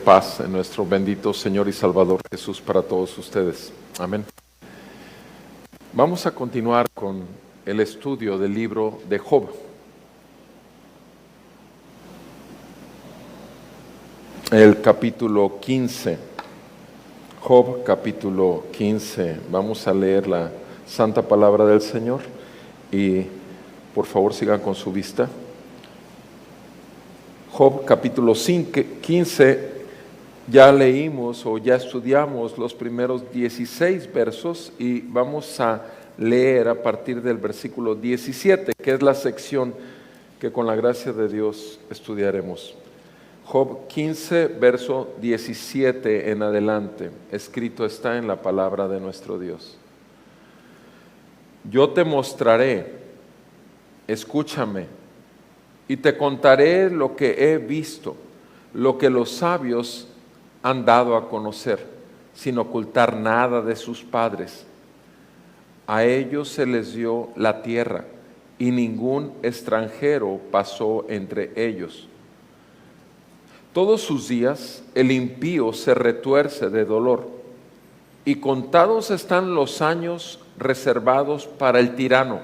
paz en nuestro bendito Señor y Salvador Jesús para todos ustedes. Amén. Vamos a continuar con el estudio del libro de Job. El capítulo 15. Job, capítulo 15. Vamos a leer la santa palabra del Señor y por favor sigan con su vista. Job capítulo 15, ya leímos o ya estudiamos los primeros 16 versos y vamos a leer a partir del versículo 17, que es la sección que con la gracia de Dios estudiaremos. Job 15, verso 17 en adelante, escrito está en la palabra de nuestro Dios. Yo te mostraré, escúchame, y te contaré lo que he visto, lo que los sabios han dado a conocer, sin ocultar nada de sus padres. A ellos se les dio la tierra, y ningún extranjero pasó entre ellos. Todos sus días el impío se retuerce de dolor, y contados están los años reservados para el tirano.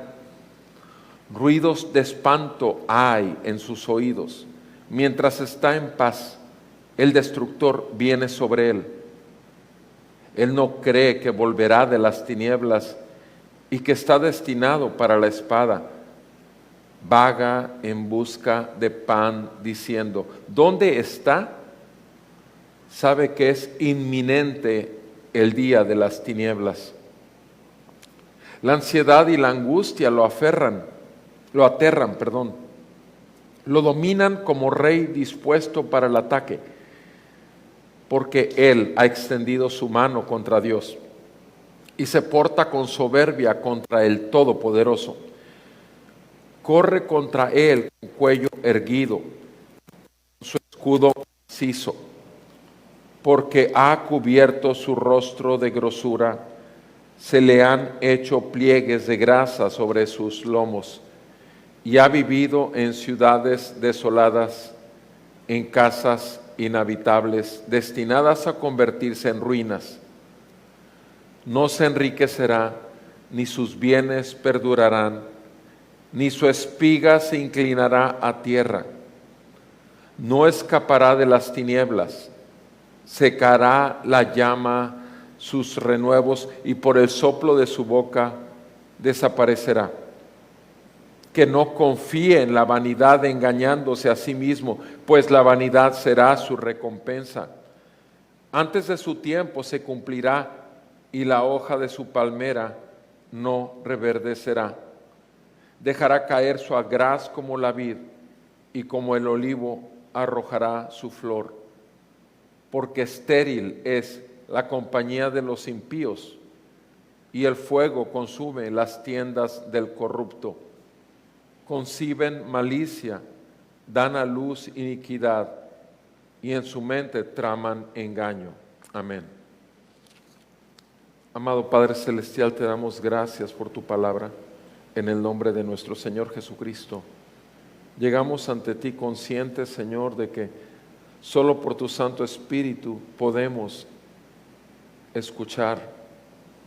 Ruidos de espanto hay en sus oídos. Mientras está en paz, el destructor viene sobre él. Él no cree que volverá de las tinieblas y que está destinado para la espada. Vaga en busca de pan, diciendo, ¿dónde está? Sabe que es inminente el día de las tinieblas. La ansiedad y la angustia lo aterran, lo dominan como rey dispuesto para el ataque, porque él ha extendido su mano contra Dios y se porta con soberbia contra el Todopoderoso. Corre contra él con cuello erguido, su escudo macizo, porque ha cubierto su rostro de grosura, se le han hecho pliegues de grasa sobre sus lomos, y ha vivido en ciudades desoladas, en casas inhabitables, destinadas a convertirse en ruinas. No se enriquecerá, ni sus bienes perdurarán, ni su espiga se inclinará a tierra. No escapará de las tinieblas, secará la llama sus renuevos, y por el soplo de su boca desaparecerá. Que no confíe en la vanidad engañándose a sí mismo, pues la vanidad será su recompensa. Antes de su tiempo se cumplirá y la hoja de su palmera no reverdecerá. Dejará caer su agraz como la vid y como el olivo arrojará su flor. Porque estéril es la compañía de los impíos y el fuego consume las tiendas del corrupto. Conciben malicia, dan a luz iniquidad, y en su mente traman engaño. Amén. Amado Padre Celestial, te damos gracias por tu palabra, en el nombre de nuestro Señor Jesucristo. Llegamos ante ti conscientes, Señor, de que solo por tu Santo Espíritu podemos escuchar,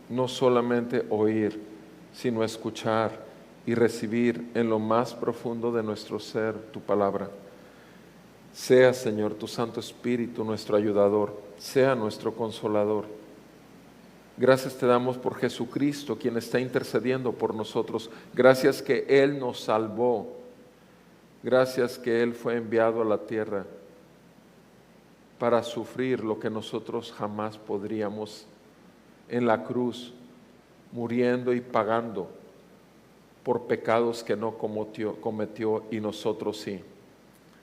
no solamente oír, sino escuchar y recibir en lo más profundo de nuestro ser tu palabra. Sea, Señor, tu Santo Espíritu nuestro ayudador, sea nuestro consolador. Gracias te damos por Jesucristo, quien está intercediendo por nosotros. Gracias que Él nos salvó. Gracias que Él fue enviado a la tierra para sufrir lo que nosotros jamás podríamos en la cruz, muriendo y pagando por pecados que no cometió y nosotros sí.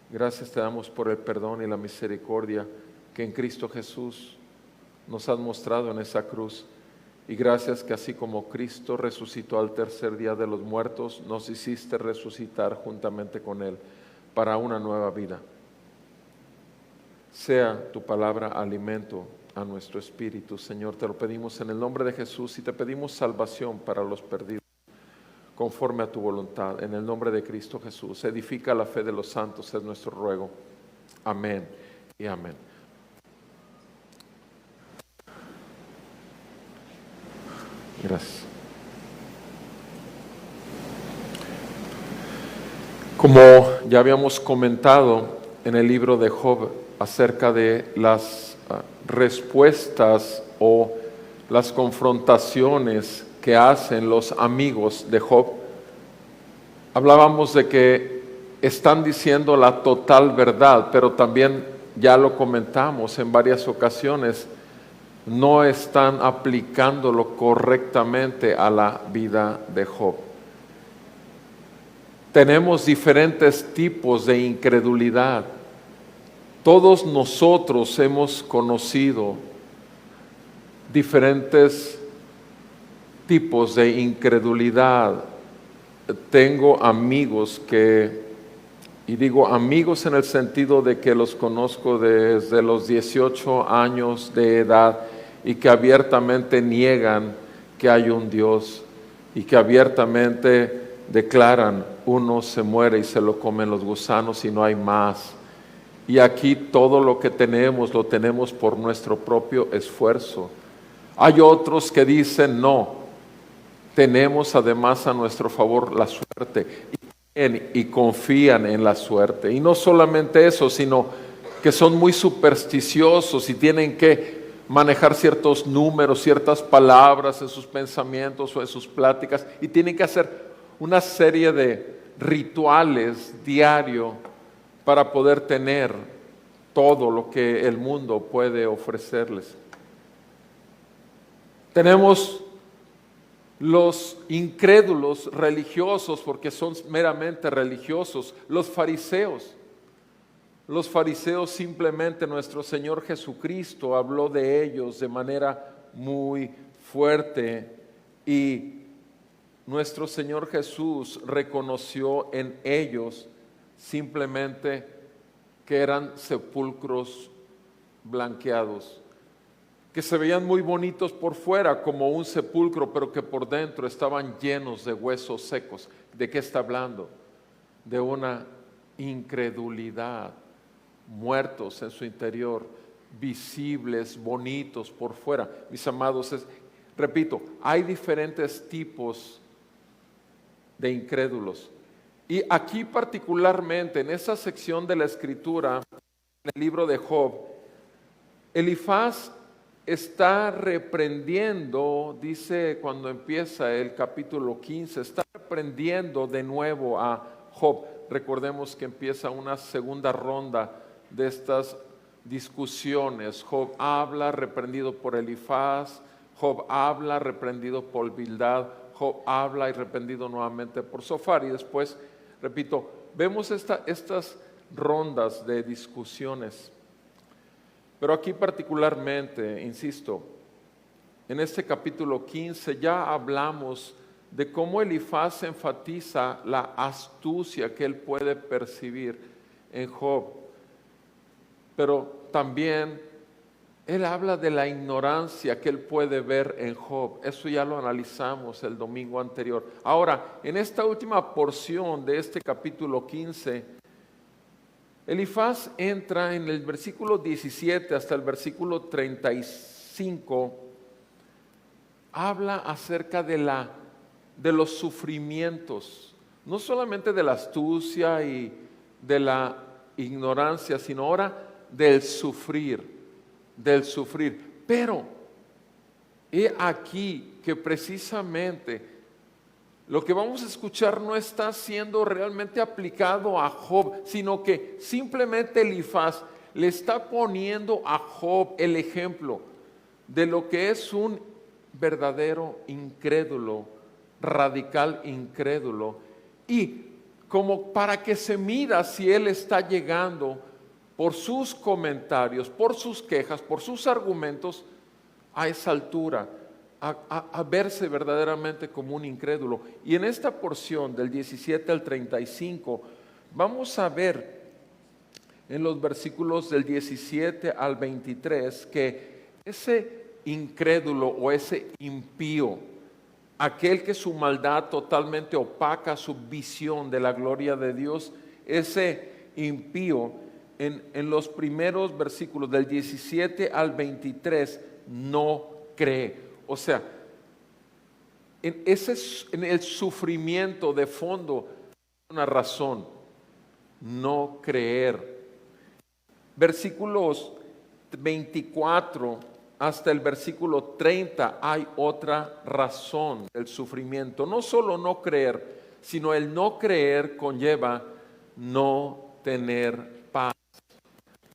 Gracias te damos por el perdón y la misericordia que en Cristo Jesús nos has mostrado en esa cruz. Y gracias que así como Cristo resucitó al tercer día de los muertos, nos hiciste resucitar juntamente con Él para una nueva vida. Sea tu palabra alimento a nuestro espíritu, Señor. Te lo pedimos en el nombre de Jesús y te pedimos salvación para los perdidos, conforme a tu voluntad, en el nombre de Cristo Jesús. Edifica la fe de los santos, es nuestro ruego. Amén y amén. Gracias. Como ya habíamos comentado en el libro de Job acerca de las respuestas o las confrontaciones que hacen los amigos de Job, hablábamos de que están diciendo la total verdad, pero también ya lo comentamos en varias ocasiones, no están aplicándolo correctamente a la vida de Job. Tenemos diferentes tipos de incredulidad. Todos nosotros hemos conocido diferentes tipos de incredulidad. Tengo amigos y digo amigos en el sentido de que los conozco desde los 18 años de edad y que abiertamente niegan que hay un Dios y que abiertamente declaran: uno se muere y se lo comen los gusanos y no hay más. Y aquí todo lo que tenemos lo tenemos por nuestro propio esfuerzo. Hay otros que dicen no, tenemos además a nuestro favor la suerte y confían en la suerte. Y no solamente eso, sino que son muy supersticiosos y tienen que manejar ciertos números, ciertas palabras en sus pensamientos o en sus pláticas, y tienen que hacer una serie de rituales diarios para poder tener todo lo que el mundo puede ofrecerles. Tenemos los incrédulos religiosos, porque son meramente religiosos, los fariseos. Los fariseos simplemente nuestro Señor Jesucristo habló de ellos de manera muy fuerte y nuestro Señor Jesús reconoció en ellos simplemente que eran sepulcros blanqueados, que se veían muy bonitos por fuera como un sepulcro, pero que por dentro estaban llenos de huesos secos. ¿De qué está hablando? De una incredulidad, muertos en su interior, visibles, bonitos por fuera. Mis amados, repito, hay diferentes tipos de incrédulos. Y aquí particularmente en esa sección de la Escritura, en el libro de Job, Elifaz está reprendiendo, dice cuando empieza el capítulo 15, está reprendiendo de nuevo a Job. Recordemos que empieza una segunda ronda de estas discusiones. Job habla, reprendido por Elifaz. Job habla, reprendido por Bildad. Job habla y reprendido nuevamente por Zofar. Y después, repito, vemos estas rondas de discusiones. Pero aquí particularmente, insisto, en este capítulo 15 ya hablamos de cómo Elifaz enfatiza la astucia que él puede percibir en Job. Pero también él habla de la ignorancia que él puede ver en Job. Eso ya lo analizamos el domingo anterior. Ahora, en esta última porción de este capítulo 15, Elifaz entra en el versículo 17 hasta el versículo 35, habla acerca de los sufrimientos, no solamente de la astucia y de la ignorancia, sino ahora del sufrir. Pero he aquí que precisamente lo que vamos a escuchar no está siendo realmente aplicado a Job, sino que simplemente Elifaz le está poniendo a Job el ejemplo de lo que es un verdadero incrédulo, radical incrédulo, y como para que se mida si él está llegando por sus comentarios, por sus quejas, por sus argumentos a esa altura, a verse verdaderamente como un incrédulo. Y en esta porción del 17 al 35 vamos a ver en los versículos del 17 al 23 que ese incrédulo o ese impío, aquel que su maldad totalmente opaca su visión de la gloria de Dios, ese impío en los primeros versículos del 17 al 23 no cree. O sea, en el sufrimiento de fondo, una razón: no creer. Versículos 24 hasta el versículo 30 hay otra razón del sufrimiento. No solo no creer, sino el no creer conlleva no tener paz.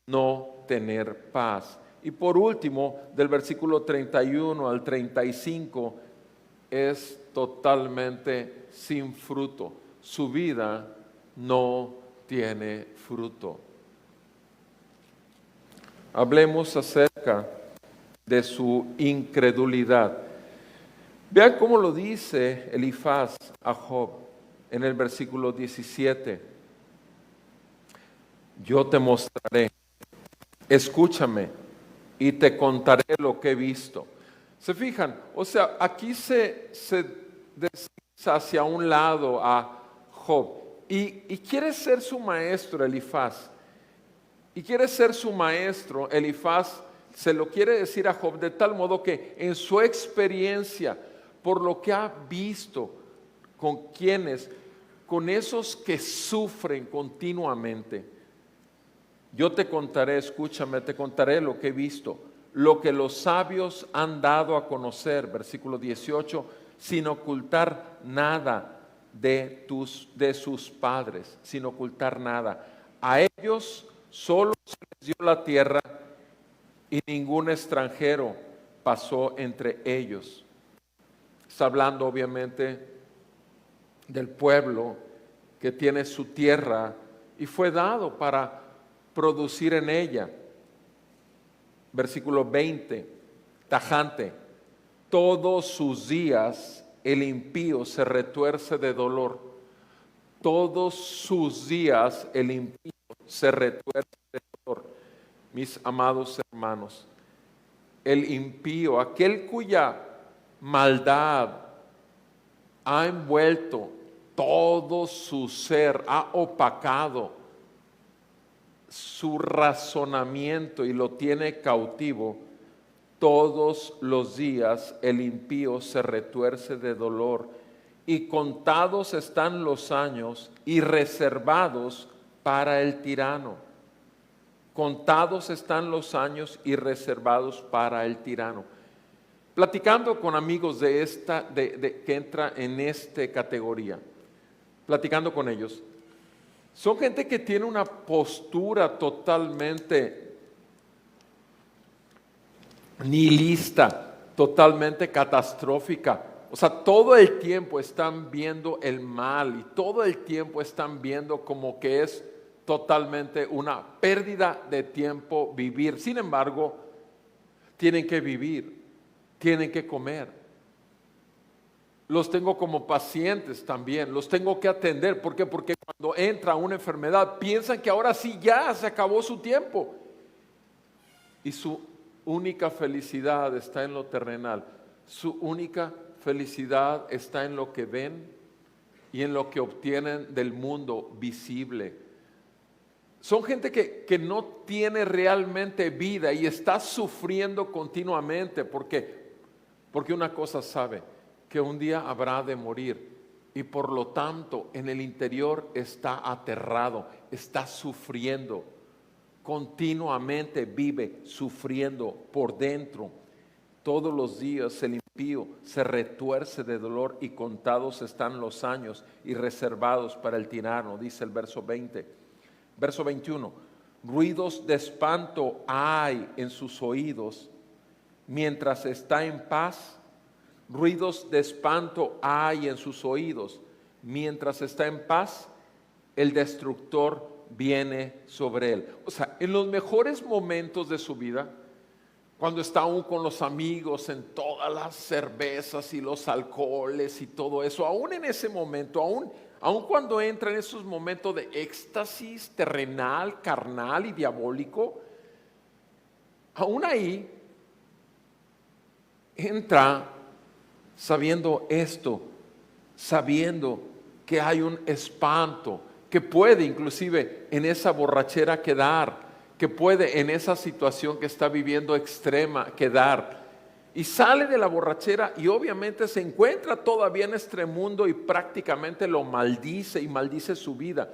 No tener paz. Y por último, del versículo 31 al 35, es totalmente sin fruto. Su vida no tiene fruto. Hablemos acerca de su incredulidad. Vean cómo lo dice Elifaz a Job en el versículo 17. Yo te mostraré, escúchame y te contaré lo que he visto. ¿Se fijan? O sea, aquí se desliza hacia un lado a Job y quiere ser su maestro Elifaz. Y quiere ser su maestro, Elifaz se lo quiere decir a Job de tal modo que en su experiencia, por lo que ha visto, con esos que sufren continuamente, yo te contaré, escúchame, te contaré lo que he visto, lo que los sabios han dado a conocer, versículo 18, sin ocultar nada de sus padres, sin ocultar nada. A ellos solo se les dio la tierra y ningún extranjero pasó entre ellos. Está hablando obviamente del pueblo que tiene su tierra y fue dado para producir en ella. Versículo 20, tajante: todos sus días el impío se retuerce de dolor. Todos sus días el impío se retuerce de dolor. Mis amados hermanos, el impío, aquel cuya maldad ha envuelto todo su ser, ha opacado su razonamiento y lo tiene cautivo, todos los días el impío se retuerce de dolor, y contados están los años y reservados para el tirano. Contados están los años y reservados para el tirano. Platicando con amigos que entra en esta categoría, platicando con ellos, son gente que tiene una postura totalmente nihilista, totalmente catastrófica. O sea, todo el tiempo están viendo el mal y todo el tiempo están viendo como que es totalmente una pérdida de tiempo vivir. Sin embargo, tienen que vivir, tienen que comer. Los tengo como pacientes también, los tengo que atender. ¿Por qué? Porque cuando entra una enfermedad piensan que ahora sí ya se acabó su tiempo. Y su única felicidad está en lo terrenal. Su única felicidad está en lo que ven y en lo que obtienen del mundo visible. Son gente que no tiene realmente vida y está sufriendo continuamente porque una cosa sabe, que un día habrá de morir y por lo tanto en el interior está aterrado, está sufriendo, continuamente vive sufriendo por dentro. Todos los días el impío se retuerce de dolor y contados están los años y reservados para el tirano, dice el verso 20. Verso 21, ruidos de espanto hay en sus oídos mientras está en paz. Ruidos de espanto hay en sus oídos. Mientras está en paz, el destructor viene sobre él. O sea, en los mejores momentos de su vida, cuando está aún con los amigos en todas las cervezas y los alcoholes y todo eso, aún en ese momento, aún cuando entra en esos momentos de éxtasis terrenal, carnal y diabólico, aún ahí entra sabiendo esto, sabiendo que hay un espanto, que puede inclusive en esa borrachera quedar, que puede en esa situación que está viviendo extrema quedar. y sale de la borrachera y obviamente se encuentra todavía en este mundo y prácticamente lo maldice y maldice su vida,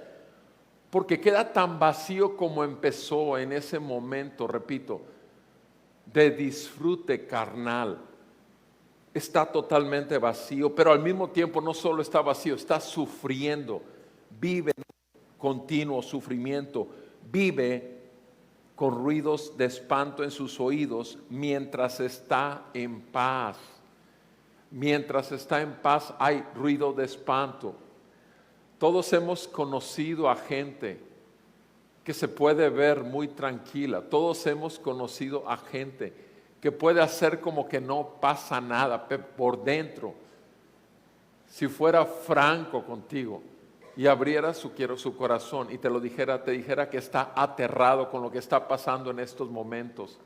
porque queda tan vacío como empezó en ese momento, repito, de disfrute carnal. Está totalmente vacío, pero al mismo tiempo no solo está vacío, está sufriendo, vive en continuo sufrimiento, vive con ruidos de espanto en sus oídos mientras está en paz. Mientras está en paz hay ruido de espanto. Todos hemos conocido a gente que se puede ver muy tranquila. Todos hemos conocido a gente que puede hacer como que no pasa nada, pero por dentro, si fuera franco contigo y abriera su corazón y te dijera que está aterrado con lo que está pasando en estos momentos.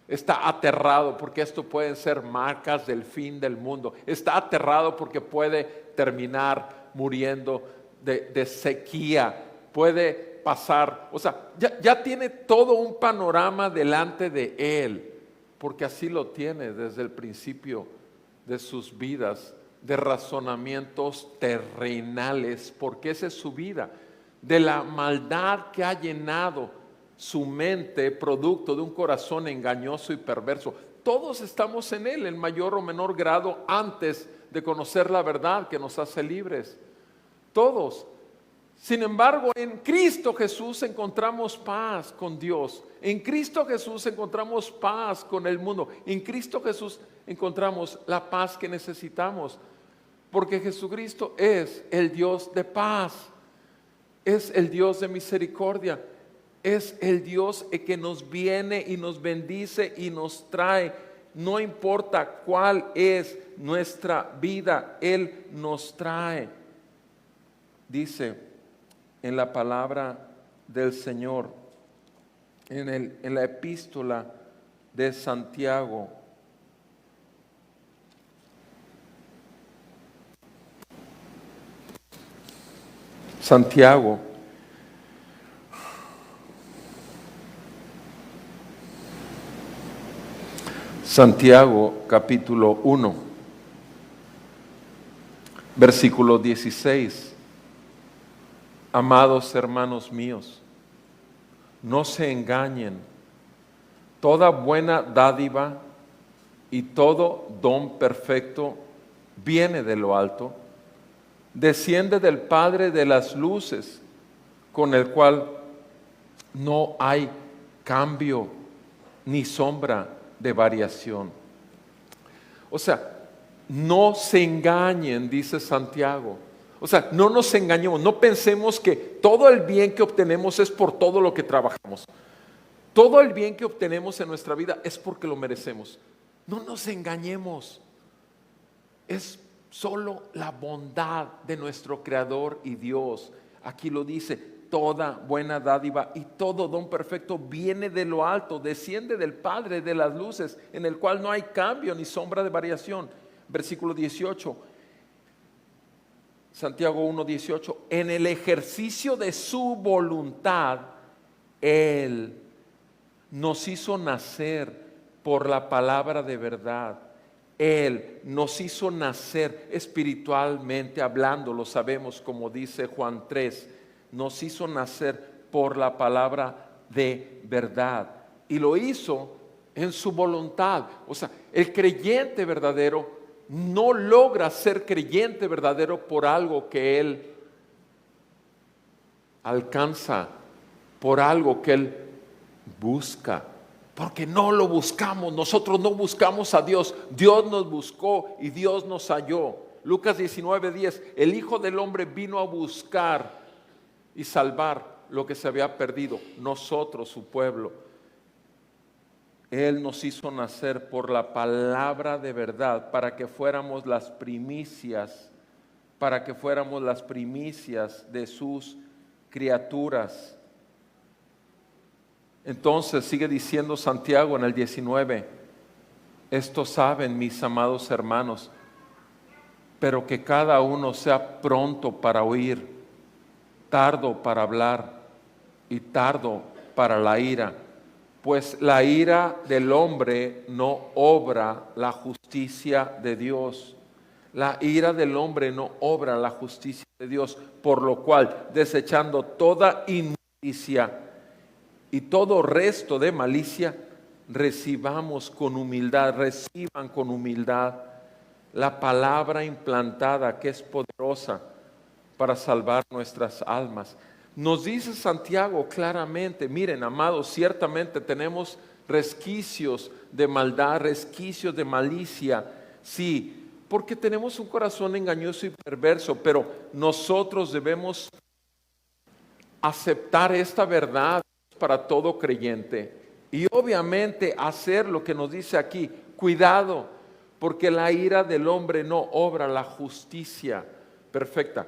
Está aterrado porque esto pueden ser marcas del fin del mundo. Está aterrado porque puede terminar muriendo de sequía. Puede pasar, o sea, ya tiene todo un panorama delante de él, porque así lo tiene desde el principio de sus vidas, de razonamientos terrenales, porque esa es su vida, de la maldad que ha llenado su mente, producto de un corazón engañoso y perverso. Todos estamos en él en mayor o menor grado antes de conocer la verdad que nos hace libres. Todos. Sin embargo, en Cristo Jesús encontramos paz con Dios. En Cristo Jesús encontramos paz con el mundo. En Cristo Jesús encontramos la paz que necesitamos. Porque Jesucristo es el Dios de paz. Es el Dios de misericordia. Es el Dios que nos viene y nos bendice y nos trae. No importa cuál es nuestra vida, Él nos trae. Dice en la palabra del Señor, en la epístola de Santiago, Santiago capítulo 1, versículo 16. Amados hermanos míos, no se engañen. Toda buena dádiva y todo don perfecto viene de lo alto, desciende del Padre de las luces, con el cual no hay cambio ni sombra de variación. O sea, no se engañen, dice Santiago. O sea, no nos engañemos, no pensemos que todo el bien que obtenemos es por todo lo que trabajamos. Todo el bien que obtenemos en nuestra vida es porque lo merecemos. No nos engañemos. Es solo la bondad de nuestro Creador y Dios. Aquí lo dice, toda buena dádiva y todo don perfecto viene de lo alto, desciende del Padre de las luces, en el cual no hay cambio ni sombra de variación. Versículo 18. Santiago 1:18, en el ejercicio de su voluntad, Él nos hizo nacer por la palabra de verdad. Él nos hizo nacer espiritualmente hablando, lo sabemos como dice Juan 3, nos hizo nacer por la palabra de verdad. Y lo hizo en su voluntad. O sea, el creyente verdadero no logra ser creyente verdadero por algo que él alcanza, por algo que él busca, porque no lo buscamos. Nosotros no buscamos a Dios, Dios nos buscó y Dios nos halló. Lucas 19:10, el Hijo del Hombre vino a buscar y salvar lo que se había perdido, nosotros, su pueblo. Él nos hizo nacer por la palabra de verdad para que fuéramos las primicias, de sus criaturas. Entonces sigue diciendo Santiago en el 19, esto saben mis amados hermanos, pero que cada uno sea pronto para oír, tardo para hablar y tardo para la ira, pues la ira del hombre no obra la justicia de Dios. La ira del hombre no obra la justicia de Dios, por lo cual, desechando toda inmundicia y todo resto de malicia, reciban con humildad la palabra implantada que es poderosa para salvar nuestras almas. Nos dice Santiago claramente, miren, amados, ciertamente tenemos resquicios de maldad, resquicios de malicia, sí, porque tenemos un corazón engañoso y perverso, pero nosotros debemos aceptar esta verdad para todo creyente y obviamente hacer lo que nos dice aquí. Cuidado, porque la ira del hombre no obra la justicia perfecta.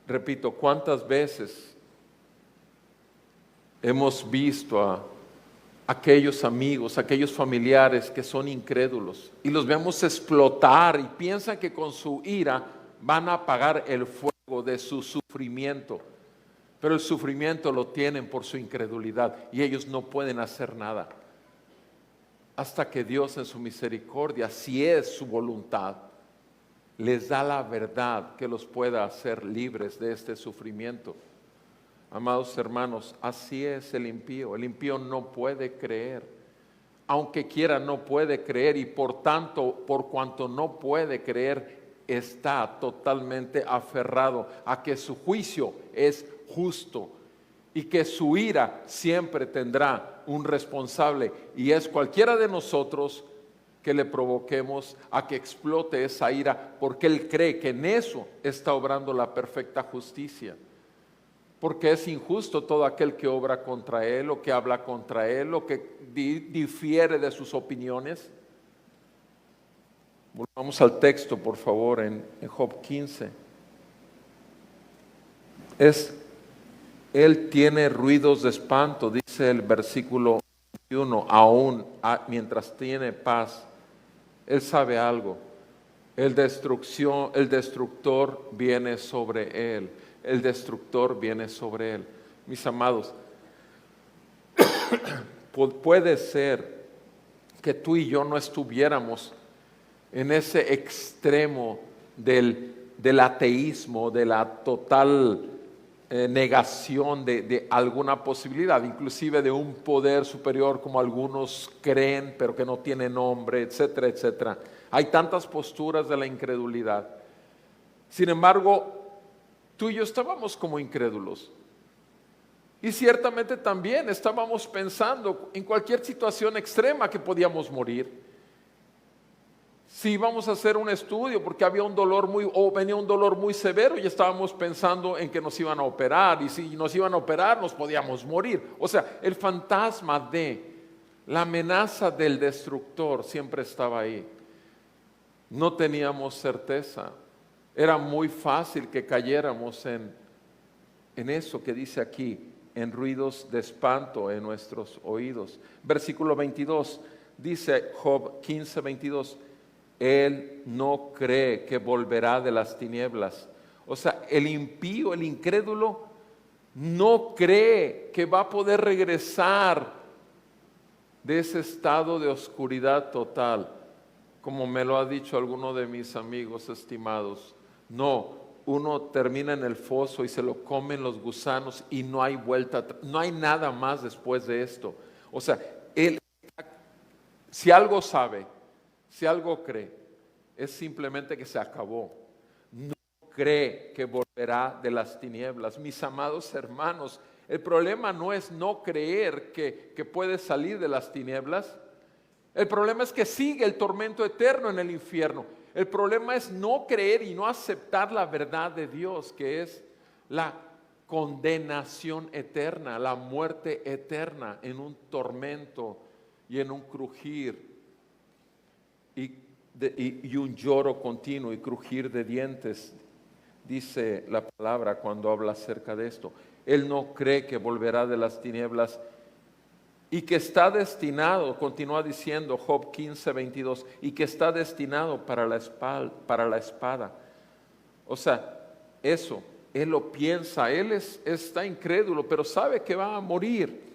Repito, ¿cuántas veces hemos visto a aquellos amigos, aquellos familiares que son incrédulos y los vemos explotar y piensan que con su ira van a apagar el fuego de su sufrimiento? Pero el sufrimiento lo tienen por su incredulidad y ellos no pueden hacer nada hasta que Dios en su misericordia, si es su voluntad, les da la verdad que los pueda hacer libres de este sufrimiento. Amados hermanos, así es el impío. El impío no puede creer. Aunque quiera, no puede creer, y por tanto, por cuanto no puede creer, está totalmente aferrado a que su juicio es justo y que su ira siempre tendrá un responsable, y es cualquiera de nosotros que le provoquemos a que explote esa ira, porque él cree que en eso está obrando la perfecta justicia. Porque es injusto todo aquel que obra contra él, o que habla contra él, o que difiere de sus opiniones. Volvamos al texto, por favor, en Job 15. Él tiene ruidos de espanto, dice el versículo 21, aún mientras tiene paz. Él sabe algo. El destructor viene sobre él. El destructor viene sobre él. Mis amados, puede ser que tú y yo no estuviéramos en ese extremo del ateísmo, de la total negación de alguna posibilidad, inclusive de un poder superior como algunos creen, pero que no tiene nombre, etcétera, etcétera. Hay tantas posturas de la incredulidad. Sin embargo, tú y yo estábamos como incrédulos. Y ciertamente también estábamos pensando en cualquier situación extrema que podíamos morir. Si íbamos a hacer un estudio porque había un dolor venía un dolor muy severo, y estábamos pensando en que nos iban a operar, y si nos iban a operar nos podíamos morir. O sea, el fantasma la amenaza del destructor siempre estaba ahí. No teníamos certeza. Era muy fácil que cayéramos en eso que dice aquí, en ruidos de espanto en nuestros oídos. Versículo 22, dice Job 15, 22, él no cree que volverá de las tinieblas. O sea, el impío, el incrédulo, no cree que va a poder regresar de ese estado de oscuridad total, como me lo ha dicho alguno de mis amigos estimados. No, uno termina en el foso y se lo comen los gusanos y no hay vuelta, no hay nada más después de esto. O sea, él, si algo sabe, si algo cree, es simplemente que se acabó. No cree que volverá de las tinieblas. Mis amados hermanos, el problema no es no creer que puede salir de las tinieblas. El problema es que sigue el tormento eterno en el infierno. El problema es no creer y no aceptar la verdad de Dios, que es la condenación eterna, la muerte eterna en un tormento y en un crujir y un lloro continuo y crujir de dientes, dice la palabra cuando habla acerca de esto. Él no cree que volverá de las tinieblas y que está destinado, continúa diciendo Job 15, 22, y que está destinado para la espada. O sea, él lo piensa, está incrédulo, pero sabe que va a morir.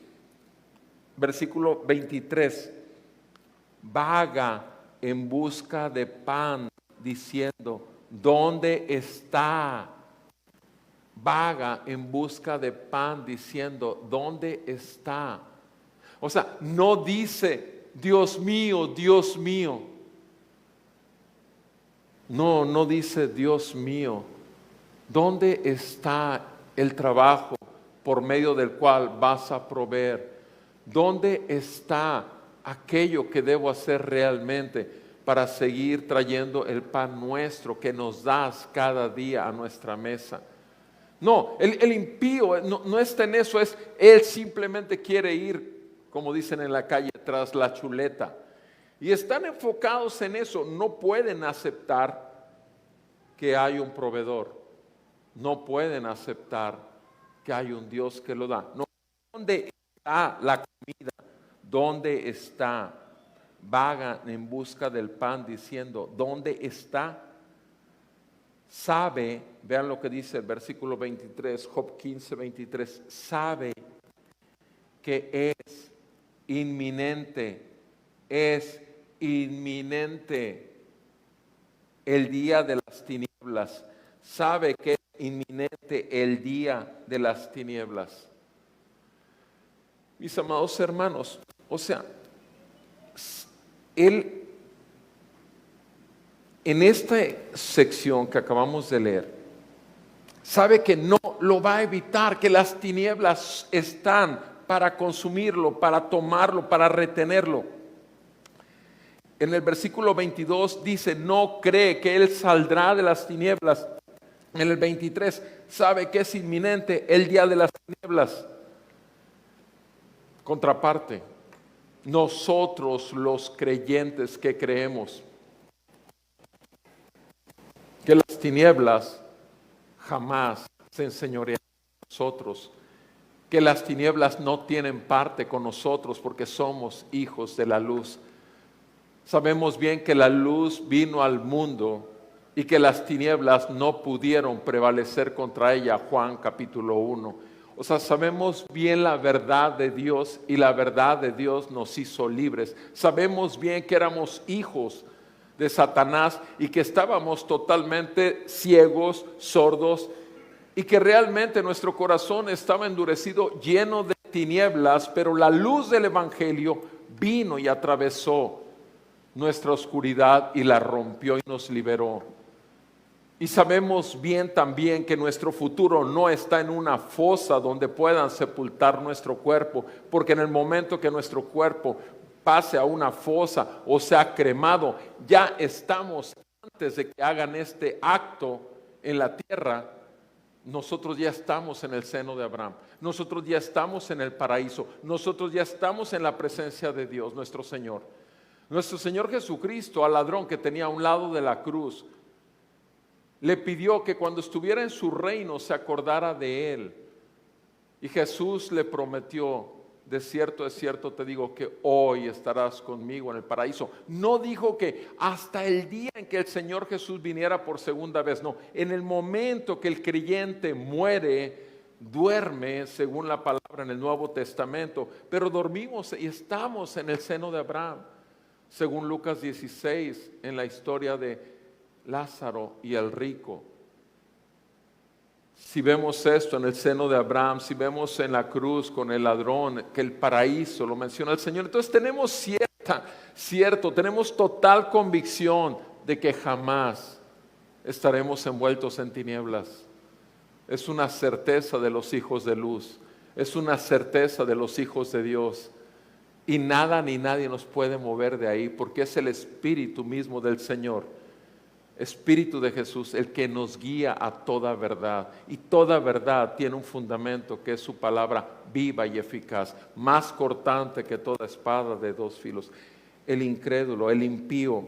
Versículo 23. Vaga en busca de pan, diciendo, ¿dónde está? Vaga en busca de pan, diciendo, ¿dónde está? O sea, no dice, Dios mío, Dios mío. No dice, Dios mío. ¿Dónde está el trabajo por medio del cual vas a proveer? ¿Dónde está aquello que debo hacer realmente para seguir trayendo el pan nuestro que nos das cada día a nuestra mesa? No, el impío no está en eso, él simplemente quiere ir, como dicen en la calle, tras la chuleta. Y están enfocados en eso, no pueden aceptar que hay un proveedor, no pueden aceptar que hay un Dios que lo da. No, ¿dónde está la comida? ¿Dónde está? Vagan en busca del pan diciendo, ¿dónde está? Sabe, vean lo que dice el versículo 23, Job 15, 23, sabe que es inminente el día de las tinieblas. Sabe que es inminente el día de las tinieblas. Mis amados hermanos, o sea, él en esta sección que acabamos de leer, sabe que no lo va a evitar, que las tinieblas están para consumirlo, para tomarlo, para retenerlo. En el versículo 22 dice, no cree que él saldrá de las tinieblas. En el 23 sabe que es inminente el día de las tinieblas. Contraparte, nosotros los creyentes que creemos que las tinieblas jamás se enseñorean con nosotros, que las tinieblas no tienen parte con nosotros porque somos hijos de la luz. Sabemos bien que la luz vino al mundo y que las tinieblas no pudieron prevalecer contra ella, Juan capítulo 1. O sea, sabemos bien la verdad de Dios y la verdad de Dios nos hizo libres. Sabemos bien que éramos hijos de Satanás y que estábamos totalmente ciegos, sordos y que realmente nuestro corazón estaba endurecido, lleno de tinieblas, pero la luz del Evangelio vino y atravesó nuestra oscuridad y la rompió y nos liberó. Y sabemos bien también que nuestro futuro no está en una fosa donde puedan sepultar nuestro cuerpo, porque en el momento que nuestro cuerpo pase a una fosa o sea cremado, ya estamos, antes de que hagan este acto en la tierra, nosotros ya estamos en el seno de Abraham, nosotros ya estamos en el paraíso, nosotros ya estamos en la presencia de Dios, nuestro Señor. Nuestro Señor Jesucristo, al ladrón que tenía a un lado de la cruz, le pidió que cuando estuviera en su reino se acordara de él. Y Jesús le prometió, de cierto te digo que hoy estarás conmigo en el paraíso. No dijo que hasta el día en que el Señor Jesús viniera por segunda vez, no. En el momento que el creyente muere, duerme, según la palabra en el Nuevo Testamento, pero dormimos y estamos en el seno de Abraham. Según Lucas 16, en la historia de Lázaro y el rico. Si vemos esto en el seno de Abraham, si vemos en la cruz con el ladrón, que el paraíso lo menciona el Señor, entonces tenemos tenemos total convicción de que jamás estaremos envueltos en tinieblas. Es una certeza de los hijos de luz, es una certeza de los hijos de Dios. Y nada ni nadie nos puede mover de ahí, porque es el Espíritu mismo del Señor, Espíritu de Jesús, el que nos guía a toda verdad. Y toda verdad tiene un fundamento que es su palabra viva y eficaz, más cortante que toda espada de dos filos. El incrédulo, el impío,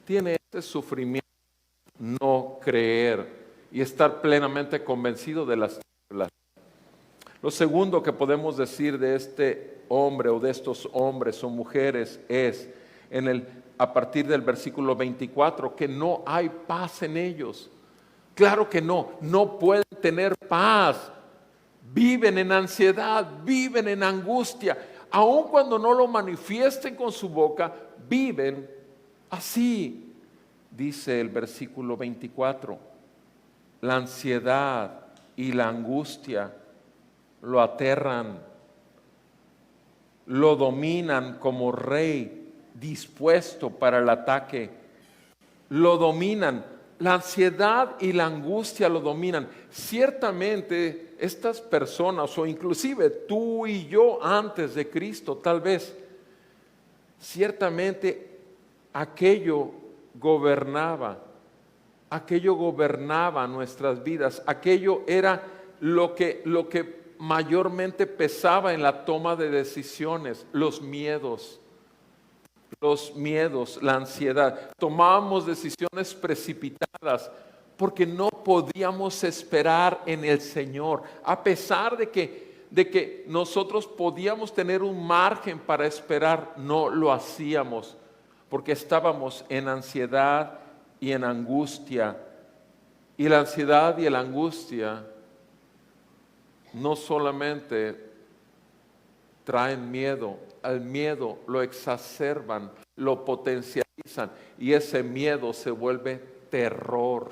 tiene este sufrimiento, no creer y estar plenamente convencido de las tinieblas. Lo segundo que podemos decir de este hombre o de estos hombres o mujeres es a partir del versículo 24, que no hay paz en ellos. Claro que no pueden tener paz. Viven en ansiedad, viven en angustia. aun cuando no lo manifiesten con su boca, viven así. Dice el versículo 24, la ansiedad y la angustia lo aterran, lo dominan como rey dispuesto para el ataque, lo dominan, la ansiedad y la angustia lo dominan. Ciertamente estas personas, o inclusive tú y yo antes de Cristo tal vez, ciertamente aquello gobernaba nuestras vidas, aquello era lo que mayormente pesaba en la toma de decisiones, los miedos, la ansiedad. Tomábamos decisiones precipitadas porque no podíamos esperar en el Señor, a pesar de que nosotros podíamos tener un margen para esperar, no lo hacíamos, porque estábamos en ansiedad y en angustia. Y la ansiedad y la angustia no solamente traen miedo, al miedo lo exacerban, lo potencializan, y ese miedo se vuelve terror,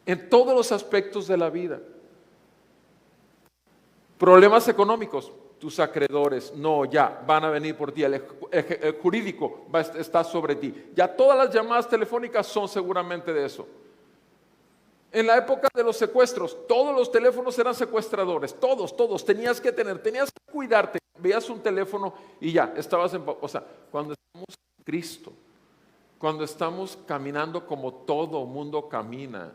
en todos los aspectos de la vida. Problemas económicos, tus acreedores, no, ya van a venir por ti, el jurídico está sobre ti. Ya todas las llamadas telefónicas son seguramente de eso. En la época de los secuestros, todos los teléfonos eran secuestradores, todos, tenías que cuidarte. Veías un teléfono y ya, o sea, cuando estamos en Cristo, cuando estamos caminando como todo mundo camina,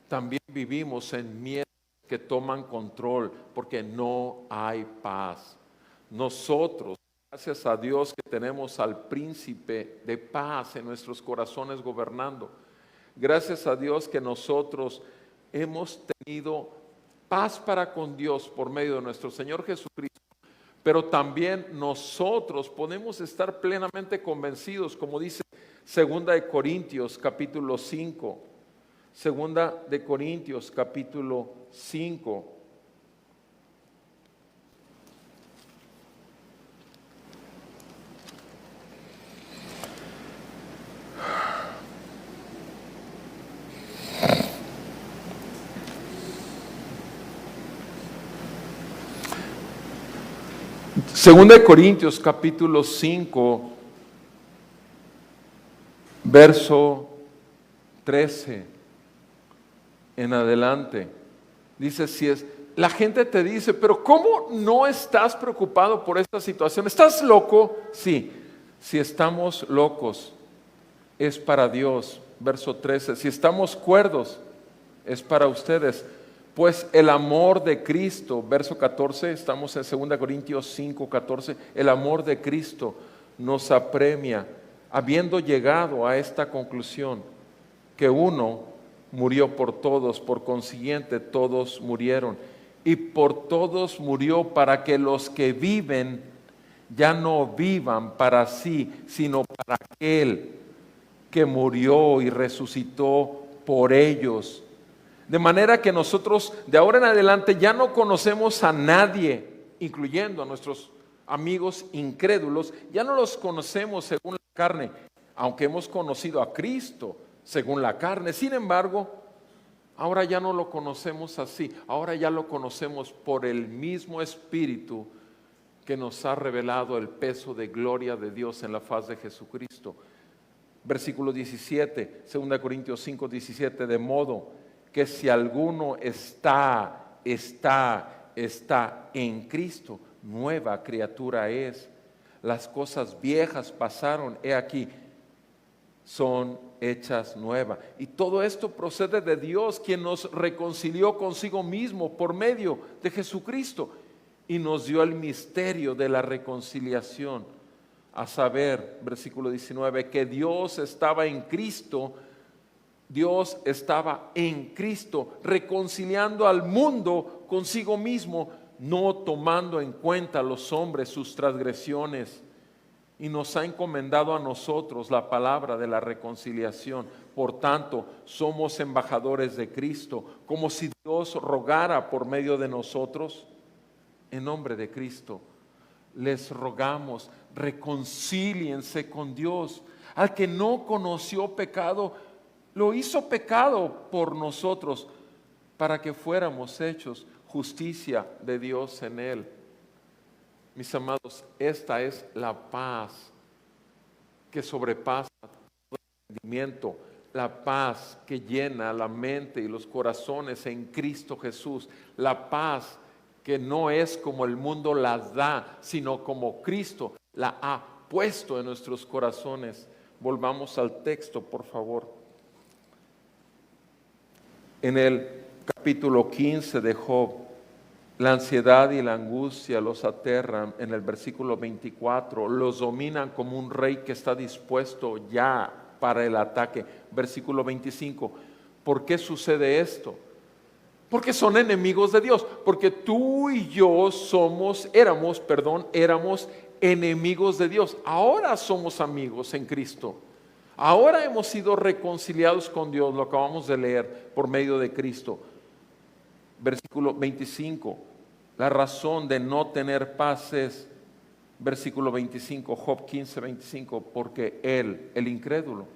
también vivimos en miedo que toman control, porque no hay paz. Nosotros, gracias a Dios que tenemos al príncipe de paz en nuestros corazones gobernando, gracias a Dios que nosotros hemos tenido paz para con Dios por medio de nuestro Señor Jesucristo, pero también nosotros podemos estar plenamente convencidos, como dice 2 de Corintios capítulo 5, 2 de Corintios capítulo 5. Segunda de Corintios capítulo 5, verso 13 en adelante. Dice, la gente te dice, pero ¿cómo no estás preocupado por esta situación? ¿Estás loco? Sí, si estamos locos es para Dios. Verso 13, si estamos cuerdos es para ustedes. Pues el amor de Cristo, verso 14, estamos en 2 Corintios 5, 14, el amor de Cristo nos apremia, habiendo llegado a esta conclusión, que uno murió por todos, por consiguiente todos murieron, y por todos murió para que los que viven ya no vivan para sí, sino para aquel que murió y resucitó por ellos. De manera que nosotros de ahora en adelante ya no conocemos a nadie, incluyendo a nuestros amigos incrédulos, ya no los conocemos según la carne, aunque hemos conocido a Cristo según la carne. Sin embargo, ahora ya no lo conocemos así, ahora ya lo conocemos por el mismo Espíritu que nos ha revelado el peso de gloria de Dios en la faz de Jesucristo. Versículo 17, 2 Corintios 5, 17, de modo que si alguno está en Cristo, nueva criatura es. Las cosas viejas pasaron, he aquí, son hechas nuevas. Y todo esto procede de Dios, quien nos reconcilió consigo mismo por medio de Jesucristo y nos dio el misterio de la reconciliación. A saber, versículo 19, que Dios estaba en Cristo reconciliando al mundo consigo mismo, no tomando en cuenta a los hombres sus transgresiones, y nos ha encomendado a nosotros la palabra de la reconciliación. Por tanto, somos embajadores de Cristo, como si Dios rogara por medio de nosotros. en nombre de Cristo, les rogamos, reconcíliense con Dios. Al que no conoció pecado, lo hizo pecado por nosotros, para que fuéramos hechos justicia de Dios en él. Mis amados, esta es la paz que sobrepasa todo entendimiento, la paz que llena la mente y los corazones en Cristo Jesús, la paz que no es como el mundo la da, sino como Cristo la ha puesto en nuestros corazones. Volvamos al texto, por favor. En el capítulo 15 de Job, la ansiedad y la angustia los aterran. En el versículo 24, los dominan como un rey que está dispuesto ya para el ataque. Versículo 25, ¿por qué sucede esto? Porque son enemigos de Dios, porque tú y yo éramos enemigos de Dios. Ahora somos amigos en Cristo. Ahora hemos sido reconciliados con Dios, lo acabamos de leer por medio de Cristo. Versículo 25, la razón de no tener paz es, versículo 25, Job 15, 25, porque él, el incrédulo,